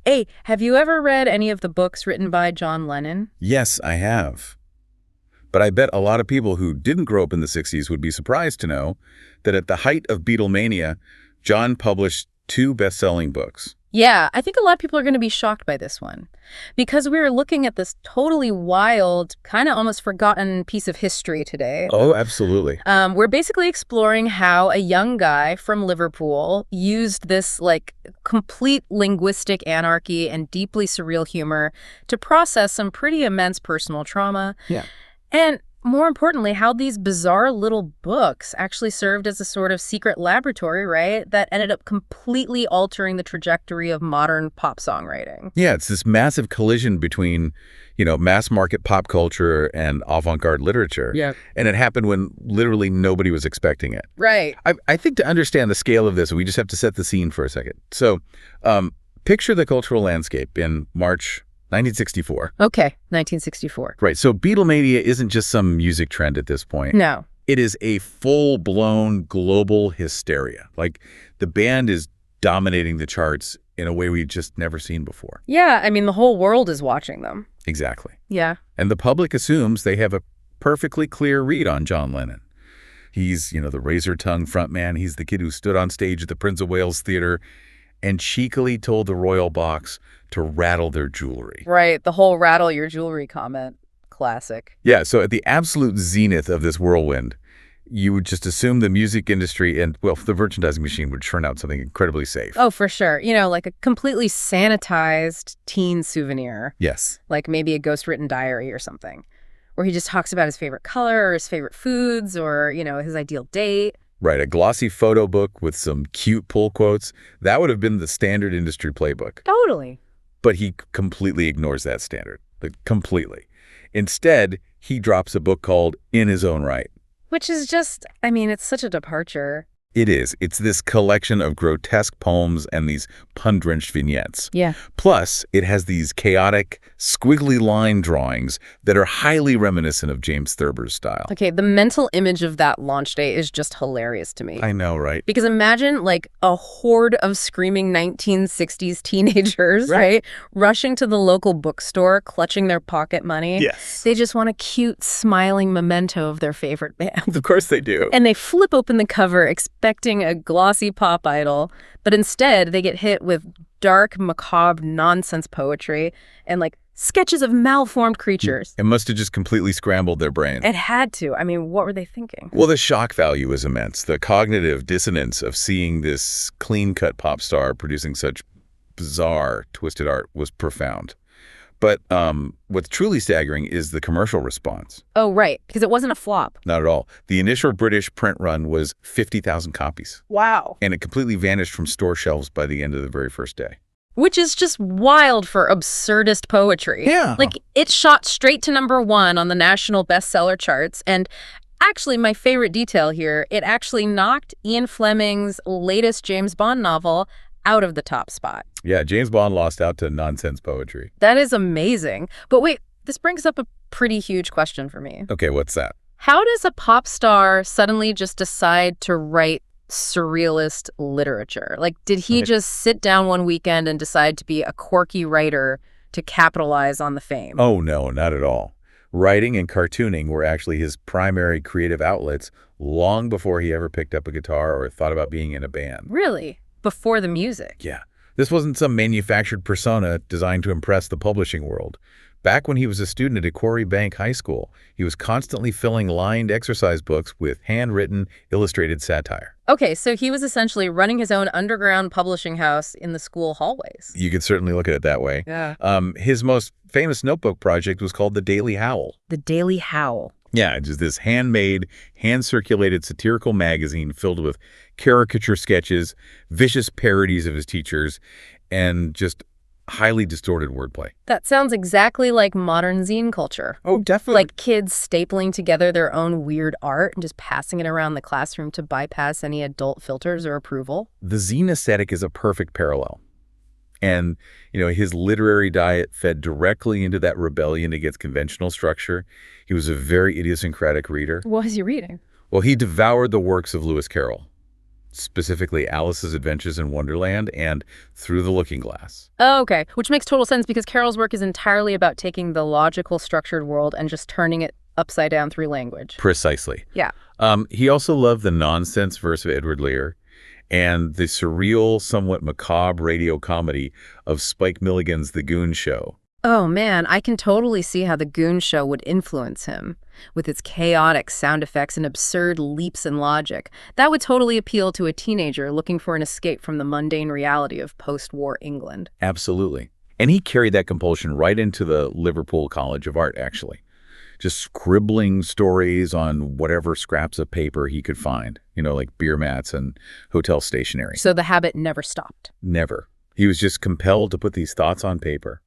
Hey, have you ever read any of the books written by John Lennon? Yes, I have. But I bet a lot of people who didn't grow up in the 60s would be surprised to know that at the height of Beatlemania, John published 2 best-selling books. Yeah, I think a lot of people are going to be shocked by this one because we're looking at this totally wild, kind of almost forgotten piece of history today. Oh, absolutely. We're basically exploring how a young guy from Liverpool used this complete linguistic anarchy and deeply surreal humor to process some pretty immense personal trauma. Yeah. And more importantly, how these bizarre little books actually served as a sort of secret laboratory, right, that ended up completely altering the trajectory of modern pop songwriting. Yeah, it's this massive collision between, mass market pop culture and avant-garde literature. Yeah. And it happened when literally nobody was expecting it. Right. I think to understand the scale of this, we just have to set the scene for a second. So picture the cultural landscape in March 1964. Okay, 1964. Right. So Beatlemania isn't just some music trend at this point. No. It is a full-blown global hysteria. Like, the band is dominating the charts in a way we've just never seen before. Yeah, I mean, the whole world is watching them. Exactly. Yeah. And the public assumes they have a perfectly clear read on John Lennon. He's, the razor-tongued frontman. He's the kid who stood on stage at the Prince of Wales Theater and cheekily told the royal box to rattle their jewelry. Right, the whole rattle your jewelry comment. Classic. Yeah, so at the absolute zenith of this whirlwind, you would just assume the music industry and, the merchandising machine would churn out something incredibly safe. Oh, for sure. Like a completely sanitized teen souvenir. Yes. Like maybe a ghost-written diary or something, where he just talks about his favorite color or his favorite foods or, his ideal date. Right, a glossy photo book with some cute pull quotes. That would have been the standard industry playbook. Totally. But he completely ignores that standard. Completely. Instead, he drops a book called In His Own Right. Which is just, it's such a departure. It is. It's this collection of grotesque poems and these pun-drenched vignettes. Yeah. Plus, it has these chaotic, squiggly line drawings that are highly reminiscent of James Thurber's style. Okay, the mental image of that launch day is just hilarious to me. I know, right? Because imagine a horde of screaming 1960s teenagers, right? Rushing to the local bookstore, clutching their pocket money. Yes. They just want a cute, smiling memento of their favorite band. Of course they do. And they flip open the cover expecting a glossy pop idol, but instead they get hit with dark, macabre nonsense poetry and sketches of malformed creatures. It must have just completely scrambled their brain. It had to. What were they thinking? Well, the shock value is immense. The cognitive dissonance of seeing this clean-cut pop star producing such bizarre, twisted art was profound. But what's truly staggering is the commercial response. Oh, right, because it wasn't a flop. Not at all. The initial British print run was 50,000 copies. Wow. And it completely vanished from store shelves by the end of the very first day. Which is just wild for absurdist poetry. Yeah. It shot straight to #1 on the national bestseller charts. And actually, my favorite detail here, it actually knocked Ian Fleming's latest James Bond novel out of the top spot. Yeah, James Bond lost out to nonsense poetry. That is amazing. But wait, this brings up a pretty huge question for me. Okay, what's that? How does a pop star suddenly just decide to write surrealist literature? Did he just sit down one weekend and decide to be a quirky writer to capitalize on the fame? Oh, no, not at all. Writing and cartooning were actually his primary creative outlets long before he ever picked up a guitar or thought about being in a band. Really? Before the music? Yeah. This wasn't some manufactured persona designed to impress the publishing world. Back when he was a student at Quarry Bank High School, he was constantly filling lined exercise books with handwritten, illustrated satire. Okay, so he was essentially running his own underground publishing house in the school hallways. You could certainly look at it that way. Yeah. His most famous notebook project was called The Daily Howl. The Daily Howl. Yeah, just this handmade, hand-circulated satirical magazine filled with caricature sketches, vicious parodies of his teachers, and just highly distorted wordplay. That sounds exactly like modern zine culture. Oh, definitely. Like kids stapling together their own weird art and just passing it around the classroom to bypass any adult filters or approval. The zine aesthetic is a perfect parallel. And, his literary diet fed directly into that rebellion against conventional structure. He was a very idiosyncratic reader. What was he reading? Well, he devoured the works of Lewis Carroll. specifically Alice's Adventures in Wonderland and Through the Looking Glass. Oh, okay, which makes total sense because Carroll's work is entirely about taking the logical, structured world and just turning it upside down through language. Precisely. Yeah. He also loved the nonsense verse of Edward Lear and the surreal, somewhat macabre radio comedy of Spike Milligan's The Goon Show. Oh man, I can totally see how The Goon Show would influence him. With its chaotic sound effects and absurd leaps in logic, that would totally appeal to a teenager looking for an escape from the mundane reality of post-war England. Absolutely. And he carried that compulsion right into the Liverpool College of Art, actually. Just scribbling stories on whatever scraps of paper he could find, like beer mats and hotel stationery. So the habit never stopped. Never. He was just compelled to put these thoughts on paper.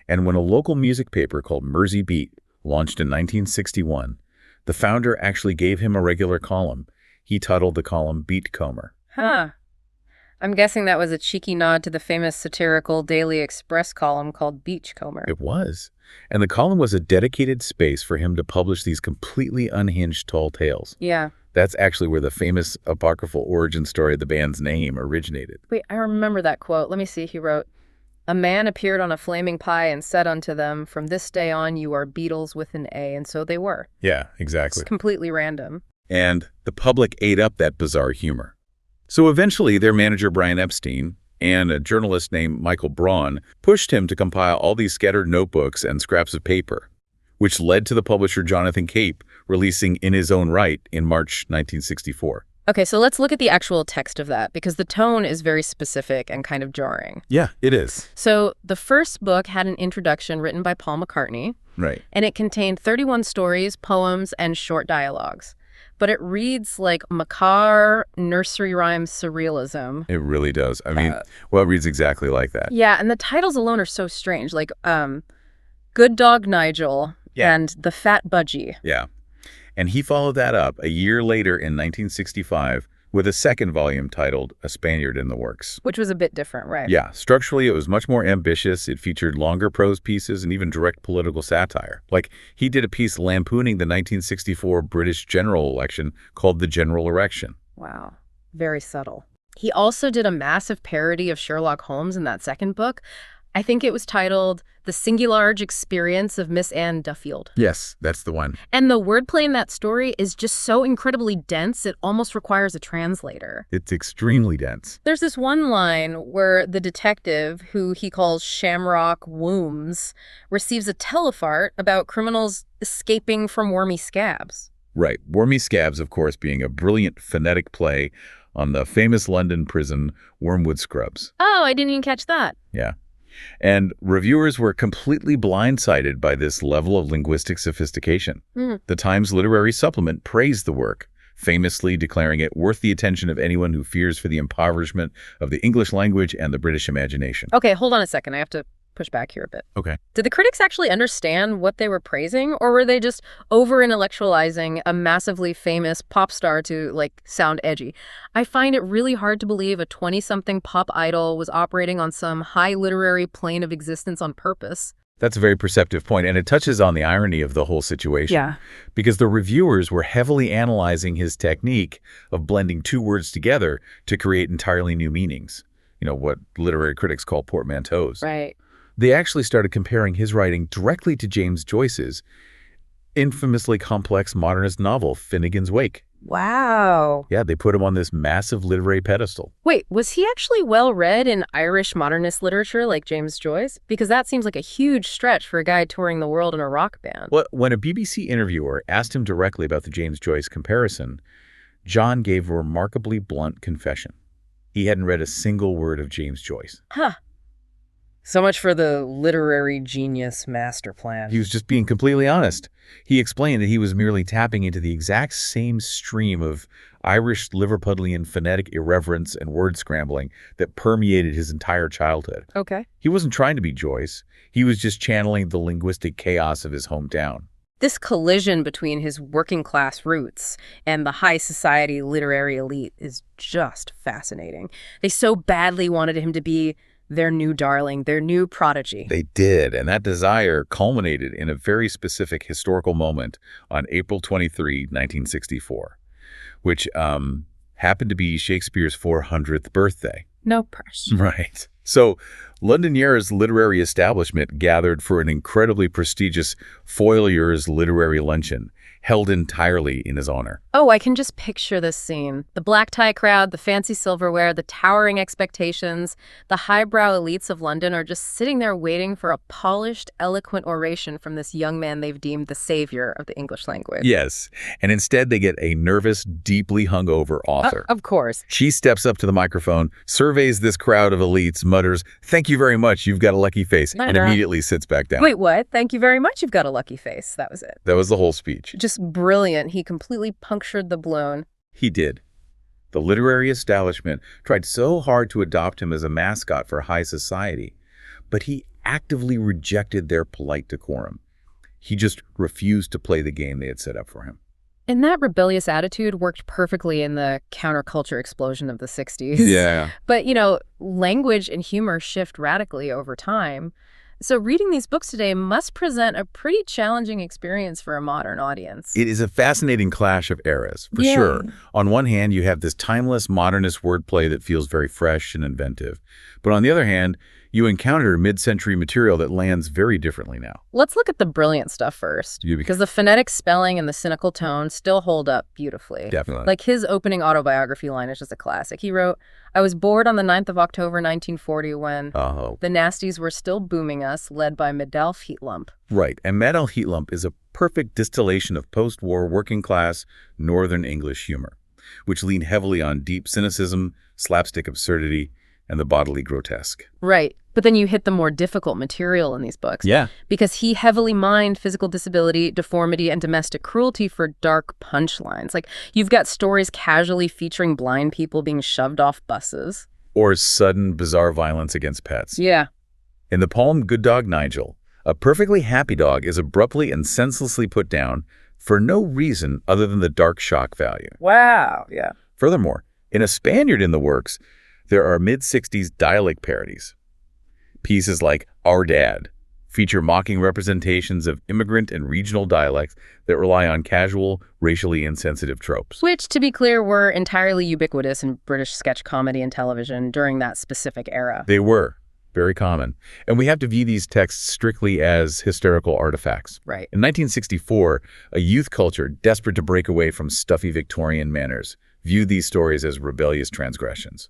And when a local music paper called Mersey Beat launched in 1961, the founder actually gave him a regular column. He titled the column Beatcomber. Huh. I'm guessing that was a cheeky nod to the famous satirical Daily Express column called Beachcomber. It was. And the column was a dedicated space for him to publish these completely unhinged tall tales. Yeah. That's actually where the famous apocryphal origin story of the band's name originated. Wait, I remember that quote. Let me see. He wrote, "A man appeared on a flaming pie and said unto them, 'From this day on you are Beatles with an A.'" And so they were. Yeah, exactly. It's completely random. And the public ate up that bizarre humor. So eventually their manager Brian Epstein and a journalist named Michael Braun pushed him to compile all these scattered notebooks and scraps of paper, which led to the publisher Jonathan Cape releasing In His Own Right in March 1964. Okay, so let's look at the actual text of that, because the tone is very specific and kind of jarring. Yeah, it is. So the first book had an introduction written by Paul McCartney. Right. And it contained 31 stories, poems, and short dialogues. But it reads like macabre nursery rhyme surrealism. It really does. I mean, well, it reads exactly like that. Yeah, and the titles alone are so strange, like Good Dog Nigel and The Fat Budgie. Yeah. And he followed that up a year later in 1965 with a second volume titled A Spaniard in the Works. Which was a bit different, right? Yeah, structurally it was much more ambitious. It featured longer prose pieces and even direct political satire. Like, he did a piece lampooning the 1964 British general election called The General Election. Wow, very subtle. He also did a massive parody of Sherlock Holmes in that second book. I think it was titled The Singularge Experience of Miss Anne Duffield. Yes, that's the one. And the wordplay in that story is just so incredibly dense, it almost requires a translator. It's extremely dense. There's this one line where the detective, who he calls Shamrock Wooms, receives a telefart about criminals escaping from wormy scabs. Right. Wormy Scabs, of course, being a brilliant phonetic play on the famous London prison Wormwood Scrubs. Oh, I didn't even catch that. Yeah. And reviewers were completely blindsided by this level of linguistic sophistication. The Times Literary Supplement praised the work, famously declaring it worth the attention of anyone who fears for the impoverishment of the English language and the British imagination. Okay, hold on a second. I have to push back here a bit. Okay. Did the critics actually understand what they were praising, or were they just over-intellectualizing a massively famous pop star to, like, sound edgy? I find it really hard to believe a 20-something pop idol was operating on some high literary plane of existence on purpose. That's a very perceptive point, and it touches on the irony of the whole situation. Yeah. Because the reviewers were heavily analyzing his technique of blending two words together to create entirely new meanings. You know, what literary critics call portmanteaus. Right. They actually started comparing his writing directly to James Joyce's infamously complex modernist novel, Finnegan's Wake. Wow. Yeah, they put him on this massive literary pedestal. Wait, was he actually well-read in Irish modernist literature like James Joyce? Because that seems like a huge stretch for a guy touring the world in a rock band. Well, when a BBC interviewer asked him directly about the James Joyce comparison, John gave a remarkably blunt confession. He hadn't read a single word of James Joyce. Huh. So much for the literary genius master plan. He was just being completely honest. He explained that he was merely tapping into the exact same stream of Irish Liverpudlian phonetic irreverence and word scrambling that permeated his entire childhood. Okay. He wasn't trying to be Joyce. He was just channeling the linguistic chaos of his hometown. This collision between his working-class roots and the high society literary elite is just fascinating. They so badly wanted him to be their new darling, their new prodigy. They did, and that desire culminated in a very specific historical moment on April 23, 1964, which happened to be Shakespeare's 400th birthday. No pressure. Right. So Londonier's literary establishment gathered for an incredibly prestigious Foilier's literary luncheon, held entirely in his honor. Oh, I can just picture this scene. The black tie crowd, the fancy silverware, the towering expectations. The highbrow elites of London are just sitting there waiting for a polished, eloquent oration from this young man they've deemed the savior of the English language. Yes, and instead they get a nervous, deeply hungover author. Of course. She steps up to the microphone, surveys this crowd of elites, mutters, "Thank you very much, you've got a lucky face," and immediately sits back down. Wait, what? Thank you very much, you've got a lucky face. That was it. That was the whole speech. Just brilliant. He completely punctured the balloon. He did. The literary establishment tried so hard to adopt him as a mascot for high society, but he actively rejected their polite decorum. He just refused to play the game they had set up for him. And that rebellious attitude worked perfectly in the counterculture explosion of the 60s. Yeah. But, language and humor shift radically over time. So reading these books today must present a pretty challenging experience for a modern audience. It is a fascinating clash of eras, for sure. On one hand, you have this timeless modernist wordplay that feels very fresh and inventive. But on the other hand, you encounter mid-century material that lands very differently now. Let's look at the brilliant stuff first, because the phonetic spelling and the cynical tone still hold up beautifully. Definitely. Like his opening autobiography line is just a classic. He wrote, "I was bored on the 9th of October, 1940, when the nasties were still booming us, led by Medalf Heatlump." Right, and Medalf Heatlump is a perfect distillation of post-war working-class Northern English humor, which leaned heavily on deep cynicism, slapstick absurdity, and the bodily grotesque. Right. But then you hit the more difficult material in these books. Yeah. Because he heavily mined physical disability, deformity, and domestic cruelty for dark punchlines. Like, you've got stories casually featuring blind people being shoved off buses. Or sudden, bizarre violence against pets. Yeah. In the poem Good Dog Nigel, a perfectly happy dog is abruptly and senselessly put down for no reason other than the dark shock value. Wow. Yeah. Furthermore, in A Spaniard in the Works, there are mid-60s dialect parodies. Pieces like Our Dad feature mocking representations of immigrant and regional dialects that rely on casual, racially insensitive tropes. Which, to be clear, were entirely ubiquitous in British sketch comedy and television during that specific era. They were. Very common. And we have to view these texts strictly as hysterical artifacts. Right. In 1964, a youth culture desperate to break away from stuffy Victorian manners viewed these stories as rebellious transgressions.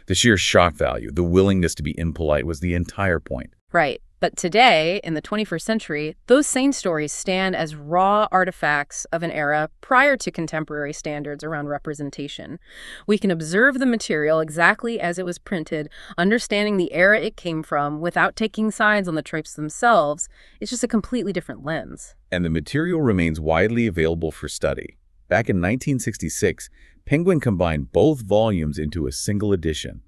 The sheer shock value, the willingness to be impolite was the entire point. Right. But today, in the 21st century, those same stories stand as raw artifacts of an era prior to contemporary standards around representation. We can observe the material exactly as it was printed, understanding the era it came from without taking sides on the tropes themselves. It's just a completely different lens. And the material remains widely available for study. Back in 1966, Penguin combined both volumes into a single edition,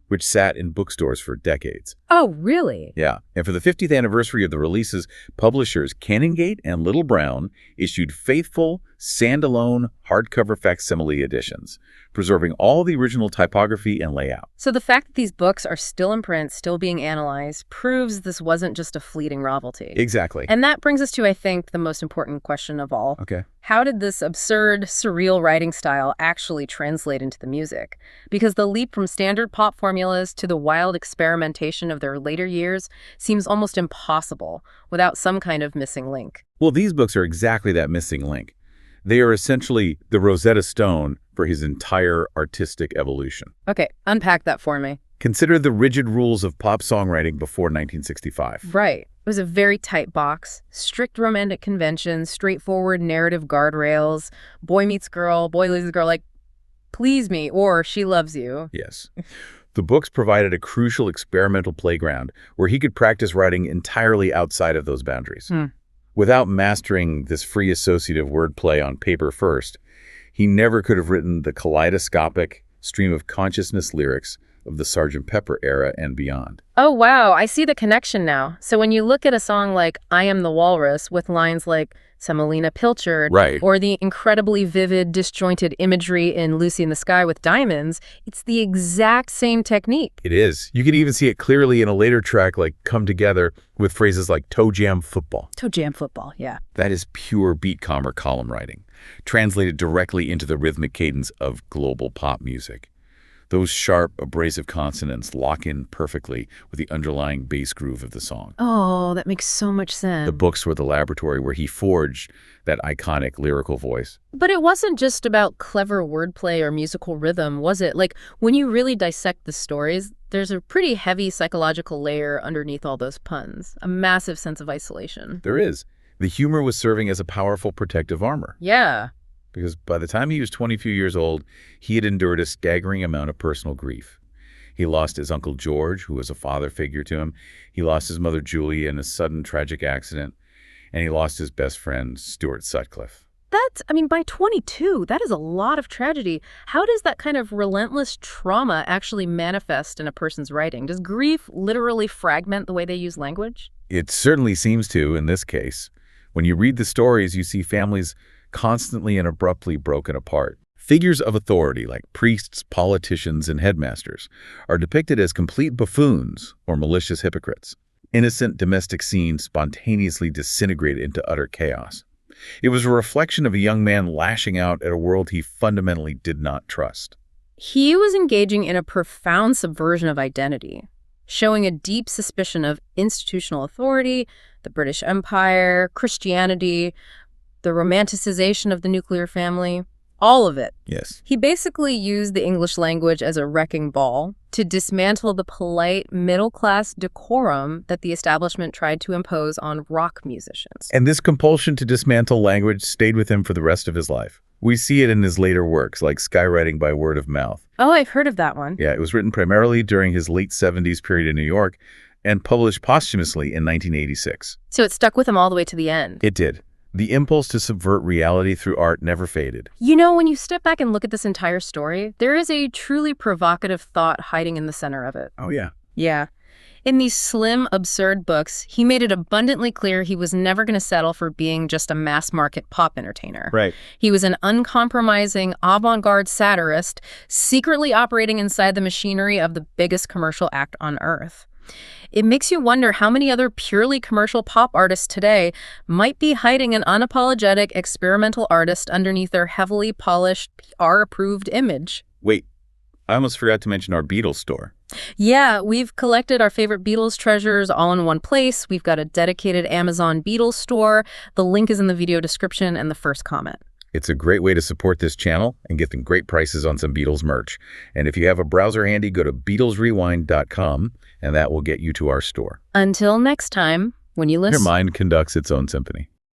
which sat in bookstores for decades. Oh, really? Yeah. And for the 50th anniversary of the releases, publishers Canongate and Little Brown issued faithful, standalone, hardcover facsimile editions, preserving all the original typography and layout. So the fact that these books are still in print, still being analyzed, proves this wasn't just a fleeting novelty. Exactly. And that brings us to, I think, the most important question of all. Okay. How did this absurd, surreal writing style actually translate into the music? Because the leap from standard pop formulas to the wild experimentation of their later years seems almost impossible without some kind of missing link. Well, these books are exactly that missing link. They are essentially the Rosetta Stone for his entire artistic evolution. Okay, unpack that for me. Consider the rigid rules of pop songwriting before 1965. Right. It was a very tight box, strict romantic conventions, straightforward narrative guardrails, boy meets girl, boy leaves girl, like, please me, or she loves you. Yes. The books provided a crucial experimental playground where he could practice writing entirely outside of those boundaries. Without mastering this free associative wordplay on paper first, he never could have written the kaleidoscopic stream of consciousness lyrics of the Sgt. Pepper era and beyond. Oh, wow. I see the connection now. So when you look at a song like I Am the Walrus with lines like Semolina Pilchard, right, or the incredibly vivid, disjointed imagery in Lucy in the Sky with Diamonds, it's the exact same technique. It is. You can even see it clearly in a later track like Come Together with phrases like toe jam football. Toe jam football, yeah. That is pure beat comma column writing. translated directly into the rhythmic cadence of global pop music. Those sharp, abrasive consonants lock in perfectly with the underlying bass groove of the song. Oh, that makes so much sense. The books were the laboratory where he forged that iconic lyrical voice. But it wasn't just about clever wordplay or musical rhythm, was it? Like, when you really dissect the stories, there's a pretty heavy psychological layer underneath all those puns, a massive sense of isolation. There is. The humor was serving as a powerful protective armor. Yeah. Because by the time he was 22 years old, he had endured a staggering amount of personal grief. He lost his Uncle George, who was a father figure to him. He lost his mother Julie in a sudden tragic accident. And he lost his best friend, Stuart Sutcliffe. By 22, that is a lot of tragedy. How does that kind of relentless trauma actually manifest in a person's writing? Does grief literally fragment the way they use language? It certainly seems to in this case. When you read the stories, you see families constantly and abruptly broken apart. Figures of authority like priests, politicians, and headmasters are depicted as complete buffoons or malicious hypocrites. Innocent domestic scenes spontaneously disintegrate into utter chaos. It was a reflection of a young man lashing out at a world he fundamentally did not trust. He was engaging in a profound subversion of identity, showing a deep suspicion of institutional authority, the British Empire, Christianity, the romanticization of the nuclear family, all of it. Yes. He basically used the English language as a wrecking ball to dismantle the polite, middle-class decorum that the establishment tried to impose on rock musicians. And this compulsion to dismantle language stayed with him for the rest of his life. We see it in his later works, like Skywriting by Word of Mouth. Oh, I've heard of that one. Yeah, it was written primarily during his late 70s period in New York and published posthumously in 1986. So it stuck with him all the way to the end. It did. The impulse to subvert reality through art never faded. You know, when you step back and look at this entire story, there is a truly provocative thought hiding in the center of it. Oh, yeah. Yeah. In these slim, absurd books, he made it abundantly clear he was never going to settle for being just a mass-market pop entertainer. Right. He was an uncompromising, avant-garde satirist, secretly operating inside the machinery of the biggest commercial act on Earth. It makes you wonder how many other purely commercial pop artists today might be hiding an unapologetic experimental artist underneath their heavily polished, PR-approved image. Wait, I almost forgot to mention our Beatles store. Yeah, we've collected our favorite Beatles treasures all in one place. We've got a dedicated Amazon Beatles store. The link is in the video description and the first comment. It's a great way to support this channel and get them great prices on some Beatles merch. And if you have a browser handy, go to BeatlesRewind.com, and that will get you to our store. Until next time, when you listen. Your mind conducts its own symphony.